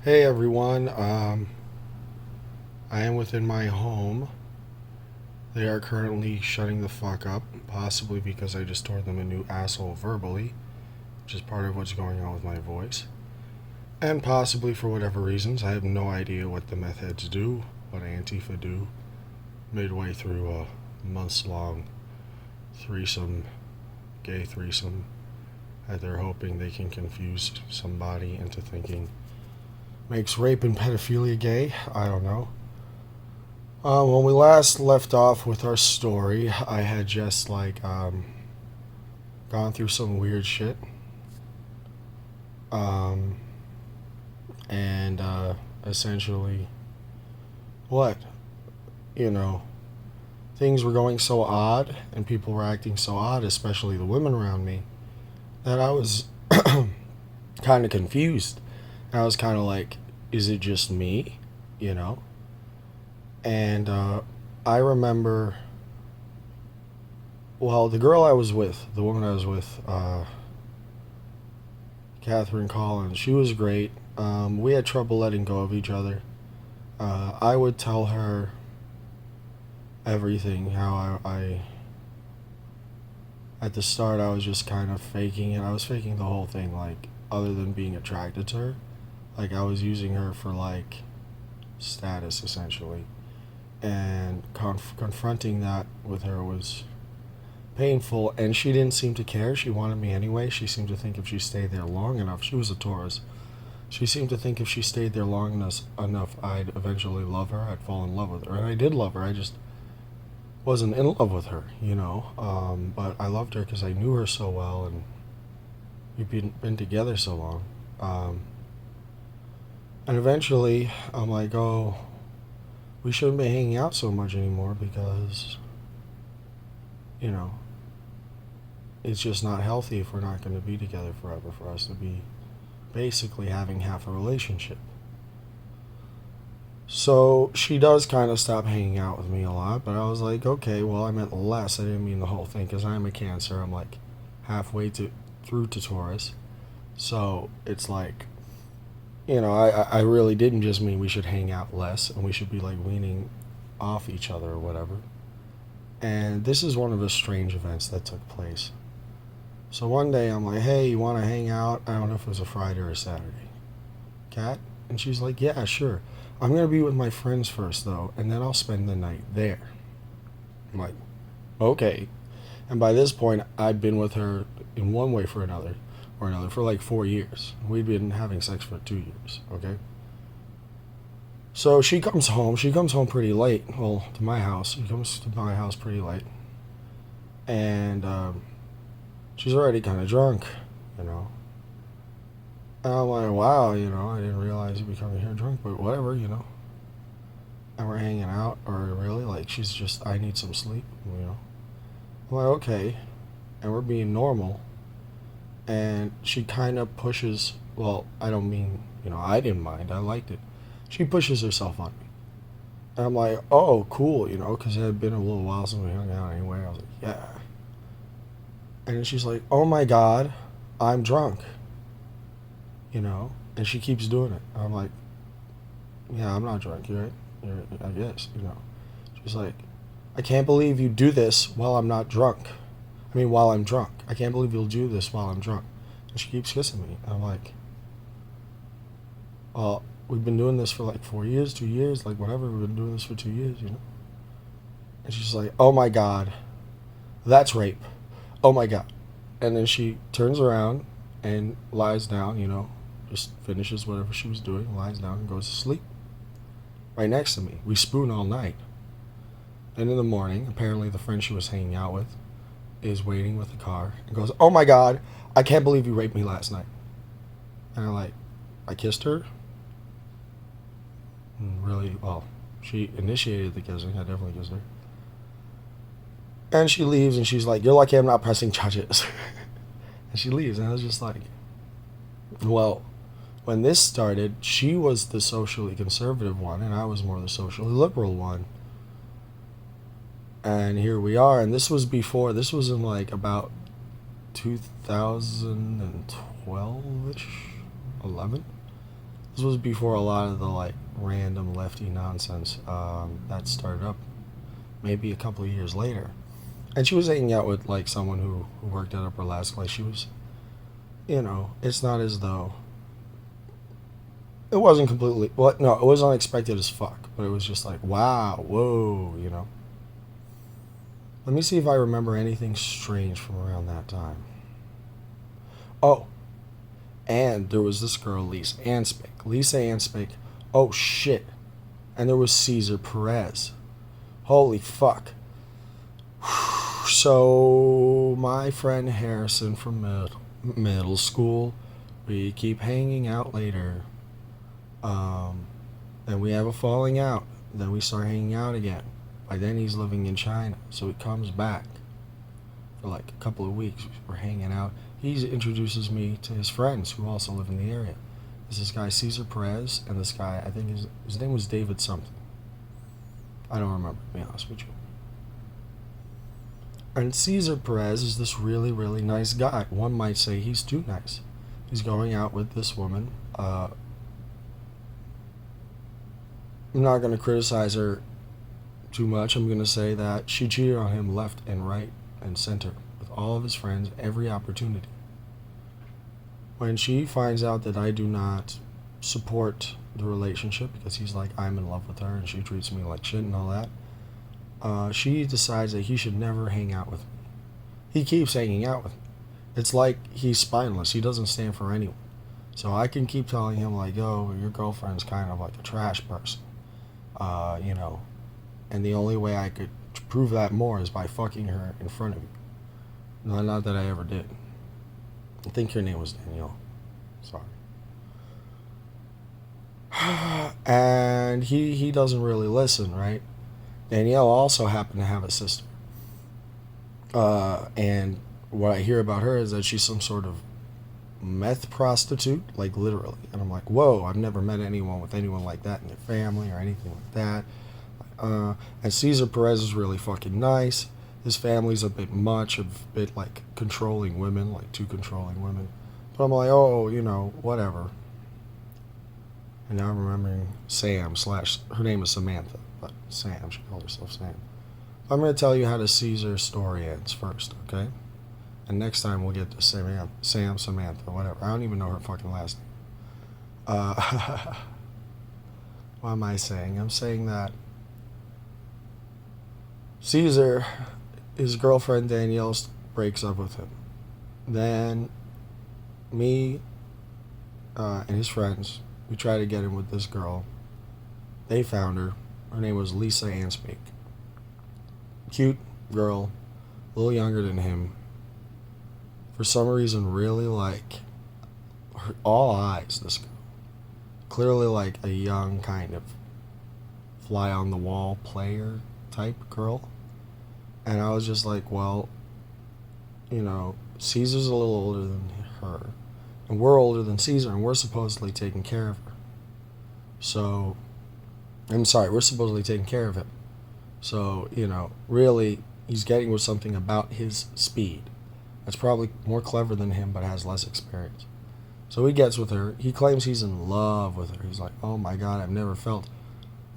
Hey everyone, I am within my home. They are currently shutting the fuck up, possibly because I just told them a new asshole verbally, which is part of what's going on with my voice. And possibly for whatever reasons, I have no idea what the meth heads do, what Antifa do, midway through a months long threesome, gay threesome, that they're hoping they can confuse somebody into thinking makes rape and pedophilia gay. I don't know. When we last left off with our story, I had just gone through some weird shit, um, and essentially, what you know, things were going so odd, and people were acting so odd, especially the women around me, that I was kind of confused. I was kind of like, is it just me, you know? And I remember, well, the girl I was with, the woman I was with, Catherine Collins. She was great. We had trouble letting go of each other. I would tell her everything. How at the start, I was just kind of faking it. I was faking the whole thing, like, other than being attracted to her. Like, I was using her for, like, status, essentially. And confronting that with her was painful, and she didn't seem to care. She wanted me anyway. She seemed to think if she stayed there long enough, she was a Taurus. She seemed to think if she stayed there long enough, I'd eventually love her. I'd fall in love with her, and I did love her. I just wasn't in love with her, you know. But I loved her because I knew her so well, and we've been together so long. Um, and eventually, I'm like, oh, we shouldn't be hanging out so much anymore because, you know, it's just not healthy if we're not going to be together forever for us to be basically having half a relationship. So she does kind of stop hanging out with me a lot, but I was like, okay, well, I meant less. I didn't mean the whole thing because I'm a Cancer. I'm like halfway through to Taurus. So it's like, I really didn't just mean we should hang out less and we should be like weaning off each other or whatever. And this is one of the strange events that took place. So one day I'm like, hey, you want to hang out? I don't know if it was a Friday or a Saturday. Cat? And she's like, yeah, sure. I'm going to be with my friends first, though, and then I'll spend the night there. I'm like, okay. And by this point, I'd been with her in one way or another for like 4 years. We'd been having sex for 2 years, okay? So she comes home. She comes home pretty late. Well, to my house. She comes to my house pretty late. And she's already kind of drunk, you know. And I'm like, wow, I didn't realize you'd be coming here drunk, but whatever. And we're hanging out, or really, like, she's just, I need some sleep. I'm like, okay. And we're being normal. And she kind of pushes, well, I don't mean, I didn't mind. I liked it. She pushes herself on me. And I'm like, oh, cool, because it had been a little while since we hung out anyway. I was like, yeah. And then she's like, oh my God, I'm drunk. And she keeps doing it. I'm like, yeah, I'm not drunk. You're right. I guess. She's like, I can't believe you do this while I'm not drunk. I mean, while I'm drunk. I can't believe you'll do this while I'm drunk. And she keeps kissing me. And I'm like, well, we've been doing this for like 4 years, 2 years, like whatever. We've been doing this for 2 years. And she's like, oh my God, that's rape. Oh my God. And then she turns around and lies down, just finishes whatever she was doing, lies down and goes to sleep. Right next to me. We spoon all night. And in the morning, apparently the friend she was hanging out with is waiting with the car and goes, oh my God, I can't believe you raped me last night. And I kissed her. And really, well, she initiated the kissing. I definitely kissed her. And she leaves and she's like, you're lucky I'm not pressing charges. And she leaves. And I was just like, well, when this started, she was the socially conservative one and I was more the socially liberal one. And here we are. And this was in like about 2012-ish, 11. This was before a lot of the like random lefty nonsense that started up maybe a couple of years later. And she was hanging out with like someone who worked at Upper Last Place. She was, it's not as though it wasn't completely, well, no, it was unexpected as fuck, but it was just like, wow, whoa. Let me see if I remember anything strange from around that time. Oh, and there was this girl, Lisa Anspick. Oh, shit. And there was Cesar Perez. Holy fuck. So, my friend Harrison from middle school, we keep hanging out later. Then we have a falling out. Then we start hanging out again. By then he's living in China, so he comes back for like a couple of weeks. We're hanging out. He introduces me to his friends who also live in the area. There's this guy Cesar Perez, and this guy, I think his name was David something. I don't remember, to be honest with you. And Cesar Perez is this really, really nice guy. One might say he's too nice. He's going out with this woman. I'm not going to criticize her too much. I'm going to say that she cheated on him left and right and center with all of his friends, every opportunity. When she finds out that I do not support the relationship because he's like, I'm in love with her and she treats me like shit and all that, she decides that he should never hang out with me. He keeps hanging out with me. It's like he's spineless. He doesn't stand for anyone. So I can keep telling him like, yo, your girlfriend's kind of like a trash person. And the only way I could prove that more is by fucking her in front of you. No, not that I ever did. I think her name was Danielle. Sorry. And he doesn't really listen, right? Danielle also happened to have a sister. And what I hear about her is that she's some sort of meth prostitute, like literally. And I'm like, whoa, I've never met anyone with anyone like that in their family or anything like that. And Cesar Perez is really fucking nice. His family's a bit much, a bit like controlling women, like too controlling women. But I'm like, oh, whatever. And now I'm remembering Sam / her name is Samantha, but Sam, she called herself Sam. I'm going to tell you how the Caesar story ends first, okay? And next time we'll get to Sam, Samantha, whatever. I don't even know her fucking last name. What am I saying? I'm saying that Caesar, his girlfriend Danielle breaks up with him. Then me and his friends, we try to get him with this girl. They found her. Her name was Lisa Anspick. Cute girl, a little younger than him. For some reason, really like all eyes, this girl. Clearly like a young kind of fly on the wall player type girl. And I was just like, well, Caesar's a little older than her. And we're older than Caesar, and we're supposedly taking care of her. So, we're supposedly taking care of him. So, really, he's getting with something about his speed. That's probably more clever than him, but has less experience. So he gets with her. He claims he's in love with her. He's like, oh my God, I've never felt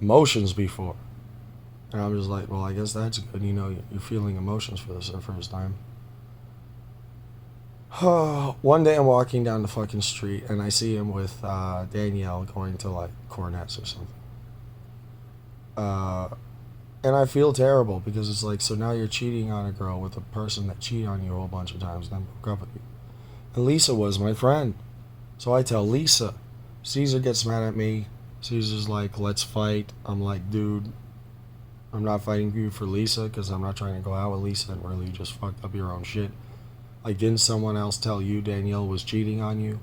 emotions before. And I'm just like, well, I guess that's good. You're feeling emotions for the first time. One day I'm walking down the fucking street and I see him with Danielle going to like Cornets or something. And I feel terrible because it's like, so now you're cheating on a girl with a person that cheated on you a whole bunch of times and then broke up with you. And Lisa was my friend. So I tell Lisa. Caesar gets mad at me. Caesar's like, let's fight. I'm like, dude, I'm not fighting you for Lisa because I'm not trying to go out with Lisa and really you just fucked up your own shit. Like, didn't someone else tell you Danielle was cheating on you?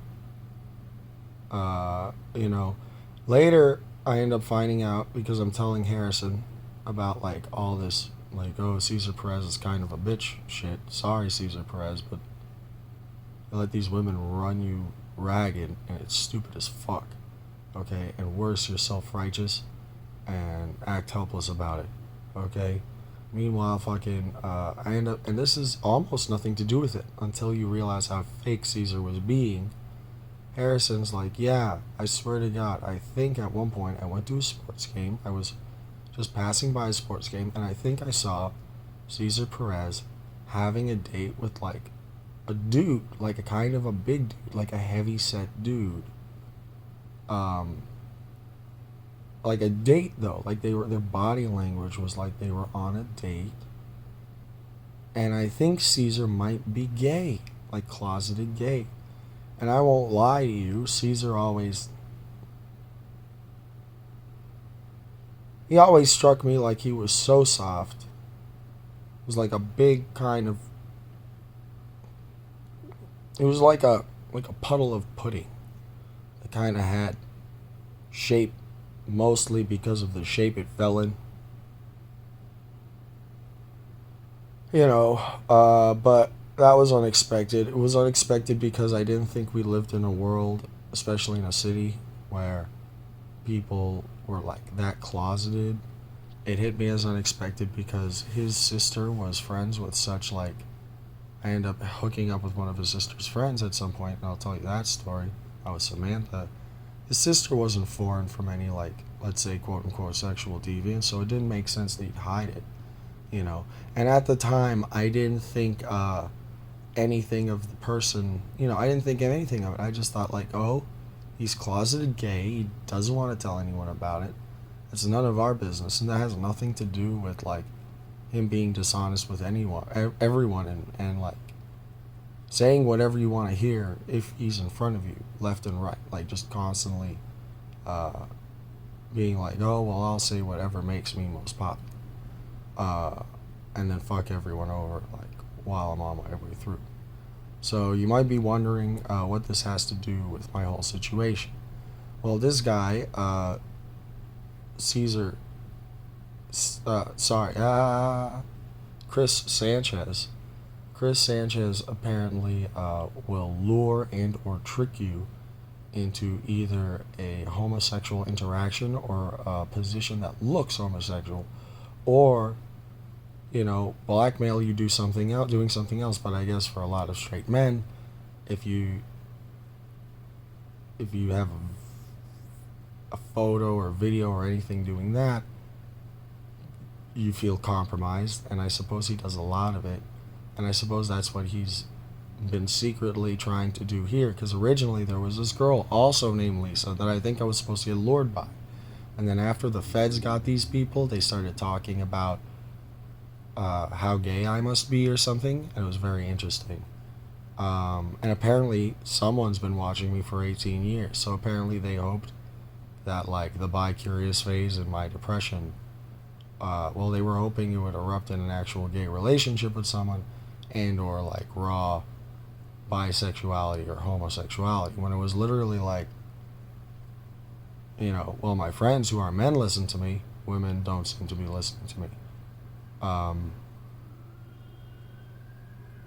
Later I end up finding out because I'm telling Harrison about like all this, like, oh, Cesar Perez is kind of a bitch shit. Sorry, Cesar Perez, but you let these women run you ragged and it's stupid as fuck. Okay, and worse, you're self-righteous and act helpless about it. Okay. Meanwhile, fucking, I end up, and this is almost nothing to do with it until you realize how fake Caesar was being. Harrison's like, yeah, I swear to God, I think at one point I went to a sports game. I was just passing by a sports game, and I think I saw Cesar Perez having a date with like a dude, like a kind of a big dude, like a heavy set dude. Um, like a date though, like their body language was like they were on a date, and I think Caesar might be gay, like closeted gay. And I won't lie to you, Caesar he always struck me like he was so soft. It was like a big kind of, it was like a puddle of pudding. It kind of had shape, mostly because of the shape it fell in. But that was unexpected. It was unexpected because I didn't think we lived in a world, especially in a city, where people were like that closeted. It hit me as unexpected because his sister was friends with such like, I ended up hooking up with one of his sister's friends at some point, and I'll tell you that story. I was Samantha. His sister wasn't foreign from any like, let's say, quote unquote sexual deviance, so it didn't make sense that he'd hide it, you know. And at the time, I didn't think anything of the person, I didn't think anything of it. I just thought like, oh, he's closeted gay. He doesn't want to tell anyone about it. It's none of our business, and that has nothing to do with like him being dishonest with everyone, and like saying whatever you want to hear if he's in front of you, left and right, like just constantly being like, oh well, I'll say whatever makes me most popular, and then fuck everyone over like while I'm on my way through. So you might be wondering what this has to do with my whole situation. Well, this guy, Caesar, sorry, Chris Sanchez. Chris Sanchez apparently will lure and or trick you into either a homosexual interaction or a position that looks homosexual, or blackmail you doing something else. But I guess for a lot of straight men, if you have a photo or video or anything doing that, you feel compromised, and I suppose he does a lot of it, and I suppose that's what he's been secretly trying to do here, because originally there was this girl also named Lisa that I think I was supposed to get lured by, and then after the feds got these people, they started talking about how gay I must be or something, and it was very interesting. And apparently someone's been watching me for 18 years, so apparently they hoped that like the bi-curious phase in my depression, they were hoping it would erupt in an actual gay relationship with someone, and or like raw bisexuality or homosexuality, when it was literally like, my friends who are men listen to me, women don't seem to be listening to me.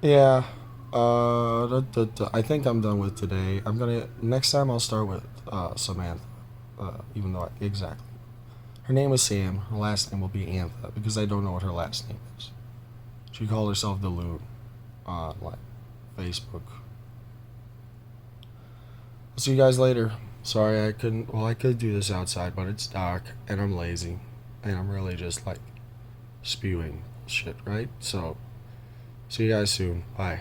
Yeah. I think I'm done with today. Next time I'll start with Samantha. Even though exactly. Her name is Sam. Her last name will be Antha, because I don't know what her last name is. She called herself the Loon on like Facebook. I'll see you guys later. Sorry I couldn't. Well, I could do this outside, but it's dark and I'm lazy, and I'm really just like spewing shit, right? So, see you guys soon. Bye.